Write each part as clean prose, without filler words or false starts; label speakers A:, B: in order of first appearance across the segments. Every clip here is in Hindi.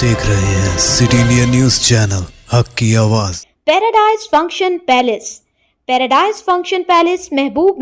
A: देख रहे हैं सिटी इंडिया न्यूज चैनल, हक की आवाज।
B: Paradise function palace. Paradise function palace महबूब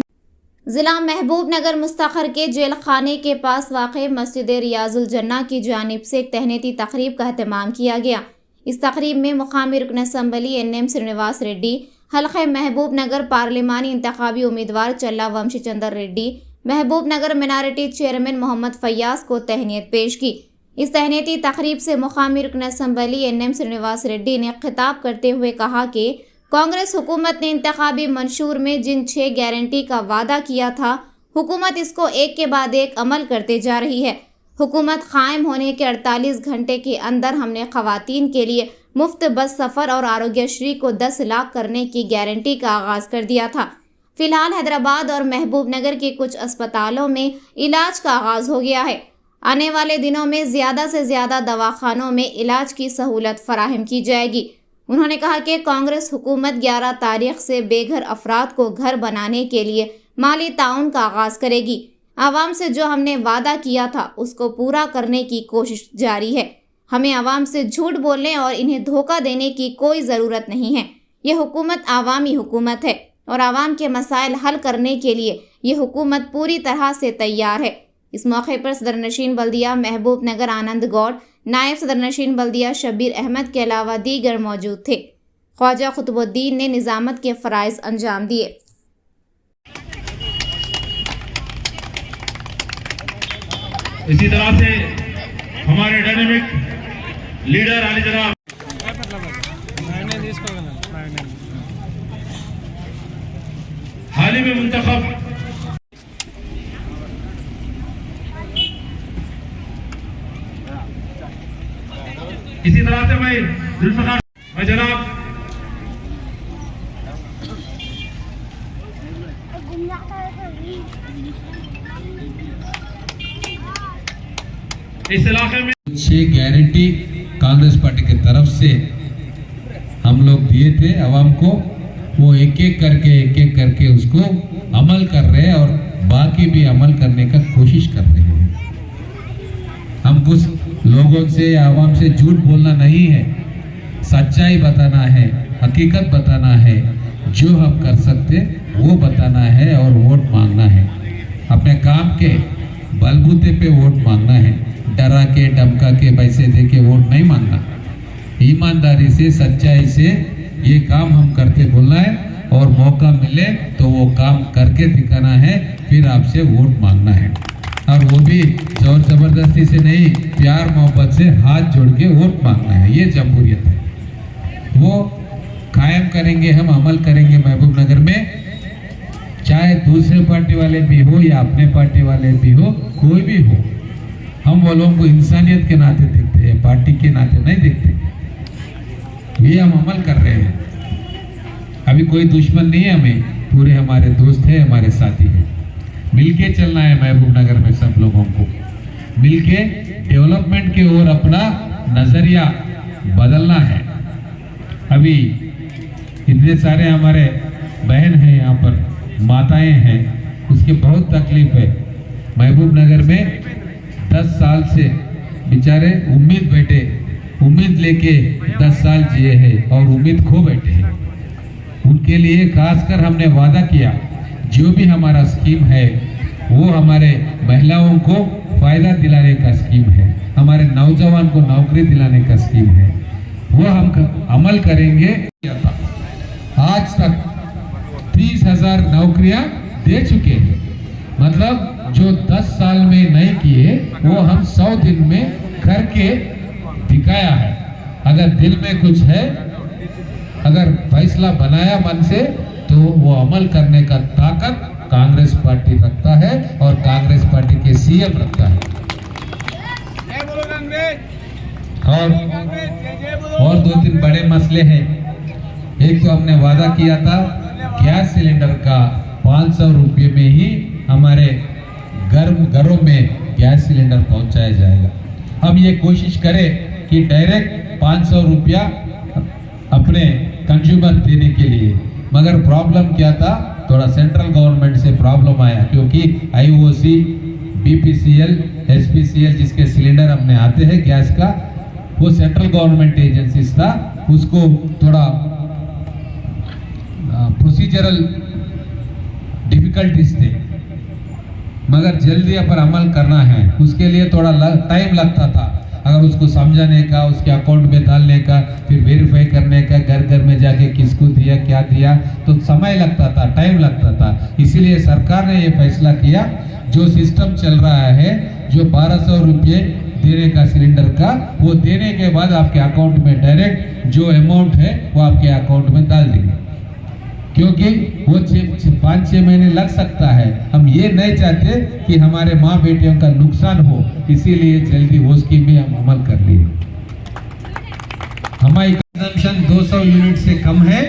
B: जिला महबूब नगर मुस्तखर के जेल खाने के पास वाक़ मस्जिद रियाजुल जन्ना की जानिब से एक तहनीती तकरीब का एहतमाम किया गया। इस तकरीब में मुकामी रुकन असम्बली NM श्रीनिवास रेड्डी, हल्क़े महबूब नगर पार्लिमानी इंतखाबी उम्मीदवार चल्ला वंशी चंद्र रेड्डी, महबूब नगर मिनारिटी चेयरमैन मोहम्मद फैयाज को तहनीत पेश की। इस तहनीती तकरीब से मुकामी रुकन असम्बली NM श्रीनिवास रेड्डी ने खिताब करते हुए कहा कि कांग्रेस हुकूमत ने इंतखाबी मंशूर में जिन 6 गारंटी का वादा किया था, हुकूमत इसको एक के बाद एक अमल करते जा रही है। हुकूमत कायम होने के 48 घंटे के अंदर हमने खवातीन के लिए मुफ्त बस सफ़र और आरोग्यश्री को 10 लाख करने की गारंटी का आगाज़ कर दिया था। फिलहाल हैदराबाद और महबूब नगर के कुछ अस्पतालों में इलाज का आगाज़ हो गया है। आने वाले दिनों में ज़्यादा से ज़्यादा दवाखानों में इलाज की सहूलत फराहम की जाएगी। उन्होंने कहा कि कांग्रेस हुकूमत 11 तारीख से बेघर अफराद को घर बनाने के लिए माली ताउन का आगाज़ करेगी। आवाम से जो हमने वादा किया था उसको पूरा करने की कोशिश जारी है। हमें आवाम से झूठ बोलने और इन्हें धोखा देने की कोई ज़रूरत नहीं है। ये हुकूमत आवामी हुकूमत है और आवाम के मसाइल हल करने के लिए ये हुकूमत पूरी तरह से तैयार है। इस मौके पर सदर नशीन बल्दिया महबूब नगर आनंद गौड़, नायब सदर नशीन बल्दिया शब्बीर अहमद के अलावा दीगर मौजूद थे। ख्वाजा कुतुबुद्दीन ने निज़ामत के फ़राइज़ अंजाम दिए।
C: इसी तरह से हमारे डायनेमिक लीडर अली जनाब हाल ही में मुंतखब इसी तरह से मैं जुल्फ़िकार जनाब इस इलाके में
D: 6 गारंटी कांग्रेस पार्टी की तरफ से हम लोग दिए थे आवाम को, वो एक एक करके उसको अमल कर रहे हैं और बाकी भी अमल करने का कोशिश कर रहे हैं। हम कुछ लोगों से आवाम से झूठ बोलना नहीं है, सच्चाई बताना है, हकीकत बताना है, जो हम कर सकते वो बताना है और वोट मांगना है। अपने काम के बलबूते पे वोट मांगना है, डरा के धमका के पैसे दे के वोट नहीं मांगना। ईमानदारी से सच्चाई से ये काम हम करते बोलना है और मौका मिले तो वो काम करके दिखाना है, फिर आपसे वोट मांगना है। और वो भी जोर जबरदस्ती से नहीं, प्यार मोहब्बत से हाथ जोड़ के वोट मांगना है। ये जमहूरियत है, वो कायम करेंगे, हम अमल करेंगे महबूब नगर में। चाहे दूसरे पार्टी वाले भी हो या अपने पार्टी वाले भी हो, कोई भी हो, हम वो लोगों को इंसानियत के नाते देखते हैं, पार्टी के नाते नहीं देखते। ये हम अमल कर रहे हैं। अभी कोई दुश्मन नहीं है हमें, पूरे हमारे दोस्त हैं, हमारे साथी हैं। मिलके चलना है महबूब नगर में, सब लोगों को मिलके डेवलपमेंट की ओर अपना नजरिया बदलना है। अभी इतने सारे हमारे बहन हैं यहाँ पर, माताएं हैं, उसकी बहुत तकलीफ है। महबूब नगर में 10 साल से बेचारे उम्मीद लेके 10 साल जिए हैं और उम्मीद खो बैठे हैं। उनके लिए खासकर हमने वादा किया, जो भी हमारा स्कीम है वो हमारे महिलाओं को फायदा दिलाने का स्कीम है, हमारे नौजवान को नौकरी दिलाने का स्कीम है, वो हम अमल करेंगे। आज तक 30,000 नौकरियां दे चुके हैं, मतलब जो 10 साल में नहीं किए वो हम 100 दिन में करके दिखाया है। अगर दिल में कुछ है, अगर फैसला बनाया मन से, तो वो अमल करने का ताकत कांग्रेस पार्टी रखता है और कांग्रेस पार्टी के CM रखता है। और 2-3 बड़े मसले हैं। एक तो हमने वादा किया था गैस सिलेंडर का 500 रुपये में ही हमारे घरों में गैस सिलेंडर पहुंचाया जाएगा। हम ये कोशिश करें कि डायरेक्ट 500 रुपया अपने कंज्यूमर देने के लिए, मगर प्रॉब्लम क्या था, थोड़ा सेंट्रल गवर्नमेंट से प्रॉब्लम आया, क्योंकि IOC, BPCL, SPCL जिसके सिलेंडर हमने आते हैं गैस का, वो सेंट्रल गवर्नमेंट एजेंसीज था, उसको थोड़ा प्रोसीजरल डिफिकल्टीज थे, मगर जल्दी पर अमल करना है उसके लिए थोड़ा टाइम लगता था। अगर उसको समझाने का, उसके अकाउंट में डालने का, फिर वेरीफाई करने का, घर घर में जाके किसको दिया क्या दिया, तो समय लगता था, टाइम लगता था। इसीलिए सरकार ने ये फैसला किया, जो सिस्टम चल रहा है, जो 1200 रुपये देने का सिलेंडर का, वो देने के बाद आपके अकाउंट में डायरेक्ट जो अमाउंट है वो आपके अकाउंट में डाल देंगे, क्योंकि वो 5-6 महीने लग सकता है। हम ये नहीं चाहते कि हमारे माँ बेटियों का नुकसान हो, इसीलिए जल्दी वो स्कीम भी हम अमल कर लिए। हमारी कंजम्पशन 200 यूनिट से कम है,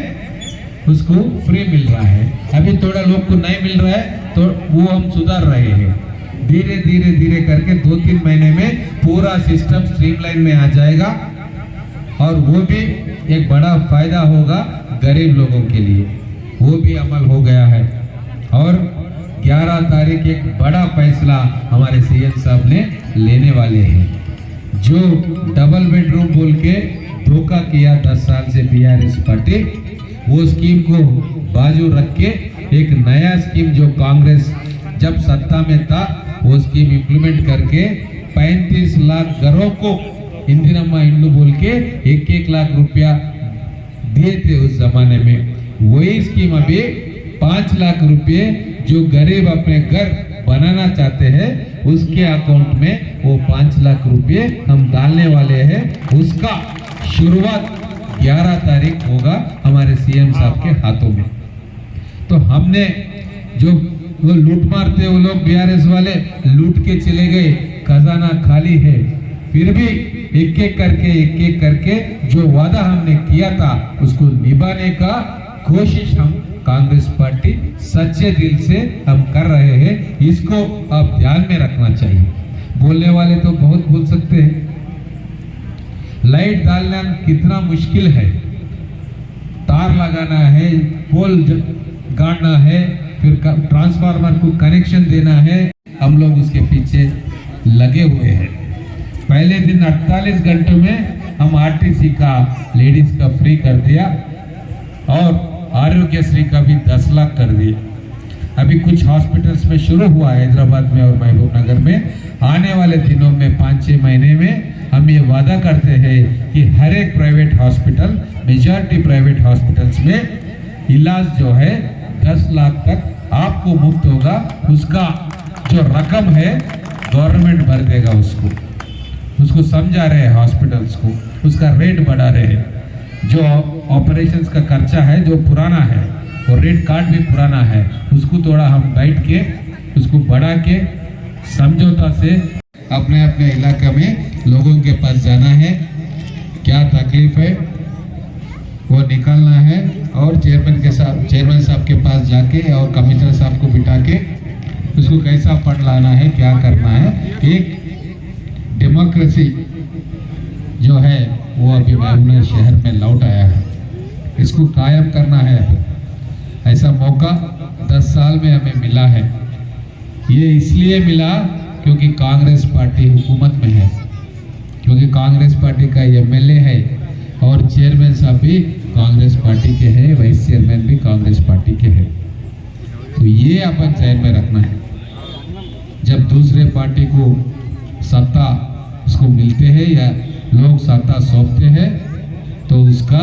D: उसको फ्री मिल रहा है। अभी थोड़ा लोग को नहीं मिल रहा है, तो वो हम सुधार रहे हैं। धीरे धीरे धीरे करके 2-3 महीने में पूरा सिस्टम स्ट्रीमलाइन में आ जाएगा, और वो भी एक बड़ा फायदा होगा गरीब लोगों के लिए, वो भी अमल हो गया है। और 11 तारीख एक बड़ा फैसला हमारे सीएम साहब ने लेने वाले हैं। जो डबल बेडरूम बोल के धोखा किया 10 साल से बीआरएस पार्टी, वो स्कीम को बाजू रख के एक नया स्कीम जो कांग्रेस जब सत्ता में था वो स्कीम इम्प्लीमेंट करके 35 लाख घरों को इंदिरम्मा इंड्लू बोल के 1-1 लाख रुपया दिए थे उस जमाने में। वही स्कीम अभी 5 लाख रुपए जो गरीब अपने घर बनाना चाहते हैं उसके अकाउंट में वो 5 लाख रुपए हम डालने वाले हैं। उसका शुरुआत 11 तारीख होगा हमारे सीएम साहब के हाथों में। तो हमने जो वो लूट मारते वो लोग बीआरएस वाले लूट के चले गए, खजाना खाली है, फिर भी एक एक करके जो वादा हमने किया था उसको निभाने का कोशिश हम कांग्रेस पार्टी सच्चे दिल से हम कर रहे हैं। इसको आप ध्यान में रखना चाहिए। बोलने वाले तो बहुत बोल सकते हैं, लाइट डालना कितना मुश्किल है, तार लगाना है, पोल गाड़ना है, फिर ट्रांसफार्मर को कनेक्शन देना है, हम लोग उसके पीछे लगे हुए हैं। पहले दिन 48 घंटों में हम आरटीसी का लेडीज का फ्री कर दिया और आरोग्यश्री का भी 10 लाख कर दिया। अभी कुछ हॉस्पिटल्स में शुरू हुआ है, हैदराबाद में और महबूब नगर में। आने वाले दिनों में 5-6 महीने में हम ये वादा करते हैं कि हर एक private hospital, majority private hospitals में इलाज जो है 10 लाख तक आपको मुफ्त होगा। उसका जो रकम है गवर्नमेंट भर देगा, उसको समझा रहे हैं हॉस्पिटल्स को, उसका रेट बढ़ा रहे हैं। जो ऑपरेशंस का खर्चा है जो पुराना है, और रेट कार्ड भी पुराना है, उसको थोड़ा हम बैठ के उसको बढ़ा के समझौता से अपने अपने इलाके में लोगों के पास जाना है, क्या तकलीफ है वो निकालना है, और चेयरमैन साहब के पास जाके और कमिश्नर साहब को बिठा के उसको कैसा फंड लाना है, क्या करना है। एक डेमोक्रेसी जो है वो अभी महबूबनगर शहर में लौट आया है, इसको कायम करना है। ऐसा मौका 10 साल में हमें मिला है। ये इसलिए मिला क्योंकि कांग्रेस पार्टी हुकूमत में है, क्योंकि कांग्रेस पार्टी का एमएलए है और चेयरमैन साहब भी कांग्रेस पार्टी के हैं, वाइस चेयरमैन भी कांग्रेस पार्टी के हैं। तो ये अपन ध्यान में रखना है। जब दूसरे पार्टी को सत्ता उसको मिलते हैं या लोग सत्ता सौंपते हैं तो उसका